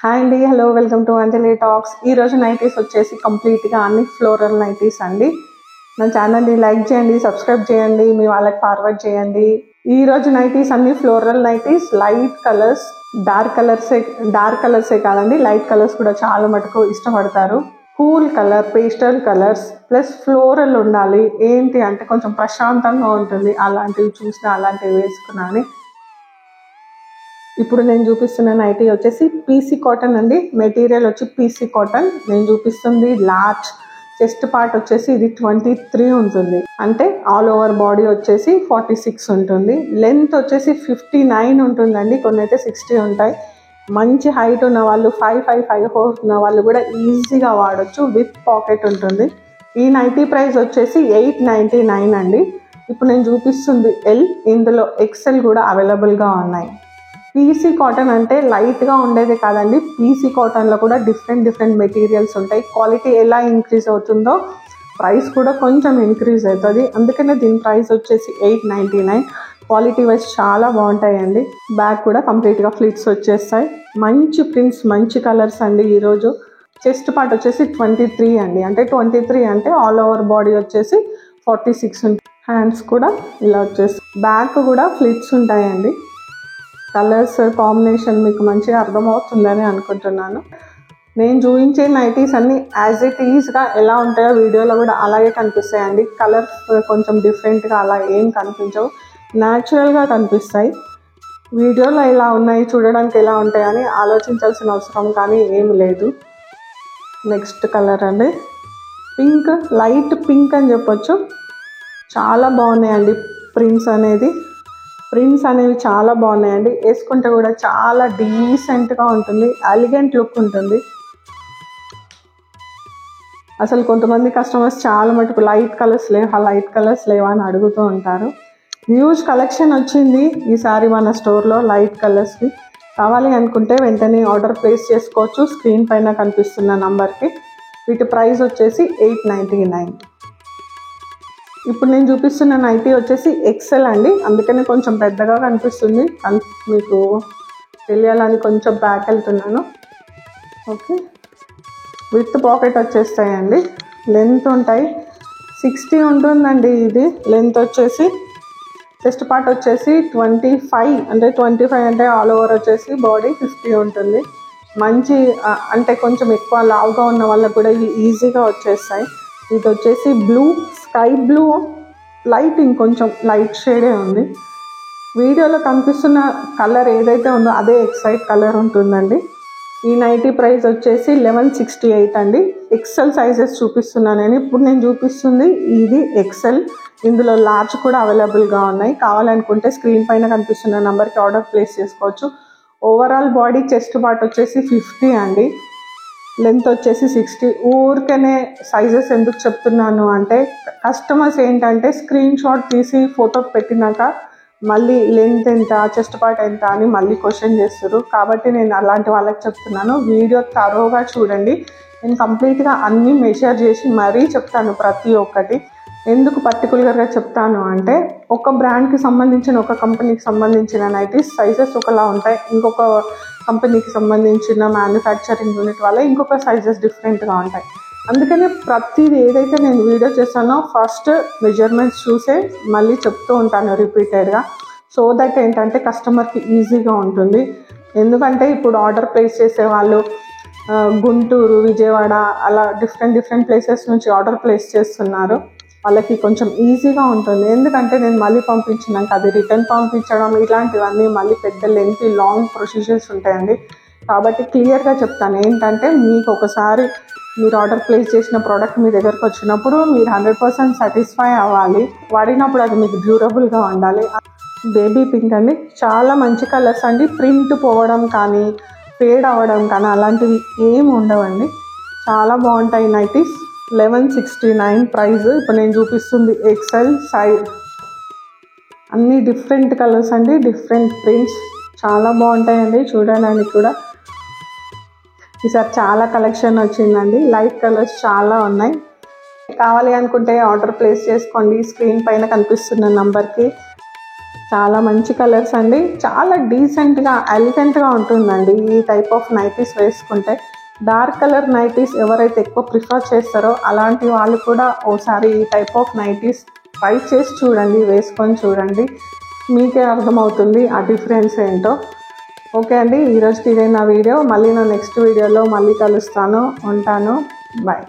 Hi అండి, hello, welcome to Anjali talks. ఈరోజు nighties వచ్చేసి కంప్లీట్గా అన్ని ఫ్లోరల్ నైటీస్ అండి. నా ఛానల్ని లైక్ చేయండి, సబ్స్క్రైబ్ చేయండి, మీ వాళ్ళకి ఫార్వర్డ్ చేయండి. ఈరోజు నైటీస్ అన్ని floral nighties, light colours, dark కలర్సే కాదండి, లైట్ కలర్స్ కూడా చాలా మటుకు ఇష్టపడతారు. Cool colour, pastel colours plus floral ఉండాలి. ఏంటి అంటే కొంచెం ప్రశాంతంగా ఉంటుంది. అలాంటివి చూసినా అలాంటివి వేసుకున్నాను. ఇప్పుడు నేను చూపిస్తున్న నైటీ వచ్చేసి పీసీ కాటన్ అండి. మెటీరియల్ వచ్చి పీసీ కాటన్. నేను చూపిస్తుంది లార్జ్. చెస్ట్ పార్ట్ వచ్చేసి ఇది 23 ఉంటుంది, అంటే ఆల్ ఓవర్ బాడీ వచ్చేసి 46 ఉంటుంది. లెంత్ వచ్చేసి 59 ఉంటుందండి, కొన్ని అయితే 60 ఉంటాయి. మంచి హైట్ ఉన్న వాళ్ళు 5'4" ఉన్న వాళ్ళు కూడా ఈజీగా వాడచ్చు. విత్ పాకెట్ ఉంటుంది. ఈ నైటీ ప్రైస్ వచ్చేసి 899 అండి. ఇప్పుడు నేను చూపిస్తుంది ఎల్, ఇందులో ఎక్సెల్ కూడా అవైలబుల్గా ఉన్నాయి. పీసీ కాటన్ అంటే లైట్గా ఉండేది కాదండి, పీసీ కాటన్లో కూడా డిఫరెంట్ మెటీరియల్స్ ఉంటాయి. క్వాలిటీ ఎలా ఇంక్రీజ్ అవుతుందో ప్రైస్ కూడా కొంచెం ఇంక్రీజ్ అవుతుంది. అందుకనే దీని ప్రైస్ వచ్చేసి 899. క్వాలిటీ వైజ్ చాలా బాగుంటాయండి. బ్యాక్ కూడా కంప్లీట్గా ఫ్లిట్స్ వచ్చేస్తాయి. మంచి ప్రింట్స్, మంచి కలర్స్ అండి. ఈరోజు చెస్ట్ పార్ట్ వచ్చేసి 23 అండి, అంటే 23 అంటే ఆల్ ఓవర్ బాడీ వచ్చేసి 46 ఉంటుంది. హ్యాండ్స్ కూడా ఇలా వచ్చేసి, బ్యాక్ కూడా ఫ్లిట్స్ ఉంటాయండి. కలర్స్ కాంబినేషన్ మీకు మంచిగా అర్థమవుతుందని అనుకుంటున్నాను. నేను చూపించే నైటీస్ అన్నీ యాజ్ ఇట్ ఈజ్గా ఎలా ఉంటాయో వీడియోలో కూడా అలాగే కనిపిస్తాయండి. కలర్స్ కొంచెం డిఫరెంట్గా అలా ఏం కనిపించవు, న్యాచురల్గా కనిపిస్తాయి. వీడియోలో ఎలా ఉన్నాయి, చూడడానికి ఎలా ఉంటాయని ఆలోచించాల్సిన అవసరం కానీ ఏమి లేదు. నెక్స్ట్ కలర్ అండి, పింక్, లైట్ పింక్ అని చెప్పొచ్చు. చాలా బాగున్నాయండి. ప్రింట్స్ అనేవి చాలా బాగున్నాయండి. వేసుకుంటే కూడా చాలా డీసెంట్గా ఉంటుంది, ఎలిగెంట్ లుక్ ఉంటుంది. అసలు కొంతమంది కస్టమర్స్ చాలా మటుకు లైట్ కలర్స్ లేవా అని అడుగుతూ ఉంటారు. హ్యూజ్ కలెక్షన్ వచ్చింది ఈసారి మన స్టోర్లో లైట్ కలర్స్కి. కావాలి అనుకుంటే వెంటనే ఆర్డర్ ప్లేస్ చేసుకోవచ్చు స్క్రీన్ పైన కనిపిస్తున్న నంబర్కి. వీటి ప్రైస్ వచ్చేసి 899. ఇప్పుడు నేను చూపిస్తున్న నైటీ వచ్చేసి ఎక్సెల్ అండి, అందుకని కొంచెం పెద్దగా కనిపిస్తుంది. మీకు తెలియాలని కొంచెం బ్యాక్ వెళ్తున్నాను. ఓకే, విత్ పాకెట్ వచ్చేస్తాయండి. లెంత్ ఉంటాయి 60 ఉంటుందండి. ఇది లెంత్ వచ్చేసి, చెస్ట్ పార్ట్ వచ్చేసి 25 అంటే ఆల్ ఓవర్ వచ్చేసి బాడీ 50 ఉంటుంది. మంచి అంటే కొంచెం ఎక్కువ లావుగా ఉన్న వాళ్ళకు కూడా ఇవి ఈజీగా వచ్చేస్తాయి. ఇది వచ్చేసి బ్లూ, స్కై బ్లూ, లైట్, ఇంకొంచెం లైట్ షేడే ఉంది. వీడియోలో కనిపిస్తున్న కలర్ ఏదైతే ఉందో అదే ఎక్సైట్ కలర్ ఉంటుందండి. ఈ నైటీ ప్రైస్ వచ్చేసి 1168 అండి. ఎక్సెల్ సైజెస్ చూపిస్తున్నాను నేను. ఇప్పుడు నేను చూపిస్తుంది ఇది ఎక్సెల్. ఇందులో లార్జ్ కూడా అవైలబుల్గా ఉన్నాయి. కావాలనుకుంటే స్క్రీన్ పైన కనిపిస్తున్న నెంబర్కి ఆర్డర్ ప్లేస్ చేసుకోవచ్చు. ఓవరాల్ బాడీ చెస్ట్ పార్ట్ వచ్చేసి 50 అండి, లెంత్ వచ్చేసి 60. ఊరికనే సైజెస్ ఎందుకు చెప్తున్నాను అంటే, కస్టమర్స్ ఏంటంటే స్క్రీన్ షాట్ తీసి ఫోటో పెట్టినాక మళ్ళీ లెంత్ ఎంత, చెస్ట్ పార్ట్ ఎంత అని మళ్ళీ క్వశ్చన్ చేస్తారు. కాబట్టి నేను అలాంటి వాళ్ళకి చెప్తున్నాను, వీడియో తరోగా చూడండి. నేను కంప్లీట్గా అన్నీ మెజర్ చేసి మరీ చెప్తాను ప్రతి ఒక్కటి. ఎందుకు పర్టికులర్గా చెప్తాను అంటే, ఒక బ్రాండ్కి సంబంధించిన, ఒక కంపెనీకి సంబంధించిన నైటీస్ సైజెస్ ఒకలా ఉంటాయి. ఇంకొక కంపెనీకి సంబంధించిన మ్యానుఫ్యాక్చరింగ్ యూనిట్ వల్ల ఇంకొక సైజెస్ డిఫరెంట్గా ఉంటాయి. అందుకనే ప్రతిదీ ఏదైతే నేను వీడియో చేస్తానో ఫస్ట్ మెజర్మెంట్స్ చూసే మళ్ళీ చెప్తూ ఉంటాను రిపీటెడ్గా. సో దట్ ఏంటంటే కస్టమర్కి ఈజీగా ఉంటుంది. ఎందుకంటే ఇప్పుడు ఆర్డర్ ప్లేస్ చేసేవాళ్ళు గుంటూరు, విజయవాడ అలా డిఫరెంట్ ప్లేసెస్ నుంచి ఆర్డర్ ప్లేస్ చేస్తున్నారు. వాళ్ళకి కొంచెం ఈజీగా ఉంటుంది. ఎందుకంటే నేను మళ్ళీ పంపించినాక అది రిటర్న్ పంపించడం ఇలాంటివన్నీ మళ్ళీ పెద్ద లాంగ్ ప్రొసీజర్స్ ఉంటాయండి. కాబట్టి క్లియర్గా చెప్తాను ఏంటంటే, మీకు ఒకసారి మీరు ఆర్డర్ ప్లేస్ చేసిన ప్రోడక్ట్ మీ దగ్గరకు వచ్చినప్పుడు మీరు 100% సాటిస్ఫై అవ్వాలి. వాడినప్పుడు అది మీకు డ్యూరబుల్గా ఉండాలి. బేబీ పింక్ అండి, చాలా మంచి కలర్స్ అండి. ప్రింట్ పోవడం కానీ, ఫేడ్ అవ్వడం కానీ అలాంటివి ఏమి ఉండవండి. చాలా బాగుంటాయి నైటీస్. 1169 ప్రైస్. ఇప్పుడు నేను చూపిస్తుంది ఎక్సెల్ సైజ్. అన్నీ డిఫరెంట్ కలర్స్ అండి, డిఫరెంట్ ప్రింట్స్, చాలా బాగుంటాయండి చూడడానికి కూడా. ఈసారి చాలా కలెక్షన్ వచ్చిందండి. లైట్ కలర్స్ చాలా ఉన్నాయి. కావాలి అనుకుంటే ఆర్డర్ ప్లేస్ చేసుకోండి స్క్రీన్ పైన కనిపిస్తున్న నంబర్కి. చాలా మంచి కలర్స్ అండి, చాలా డీసెంట్గా ఎలిగెంట్గా ఉంటుందండి ఈ టైప్ ఆఫ్ నైటీస్ వేసుకుంటే. డార్క్ కలర్ నైటీస్ ఎవరైతే ఎక్కువ ప్రిఫర్ చేస్తారో అలాంటి వాళ్ళు కూడా ఓసారి ఈ టైప్ ఆఫ్ నైటీస్ ట్రై చేసి చూడండి, వేసుకొని చూడండి, మీకే అర్థమవుతుంది ఆ డిఫరెన్స్ ఏంటో. ఓకే అండి, ఈరోజుకి ఇదే నా వీడియో. మళ్ళీ నా నెక్స్ట్ వీడియోలో మళ్ళీ కలుస్తాను. ఉంటాను. బాయ్.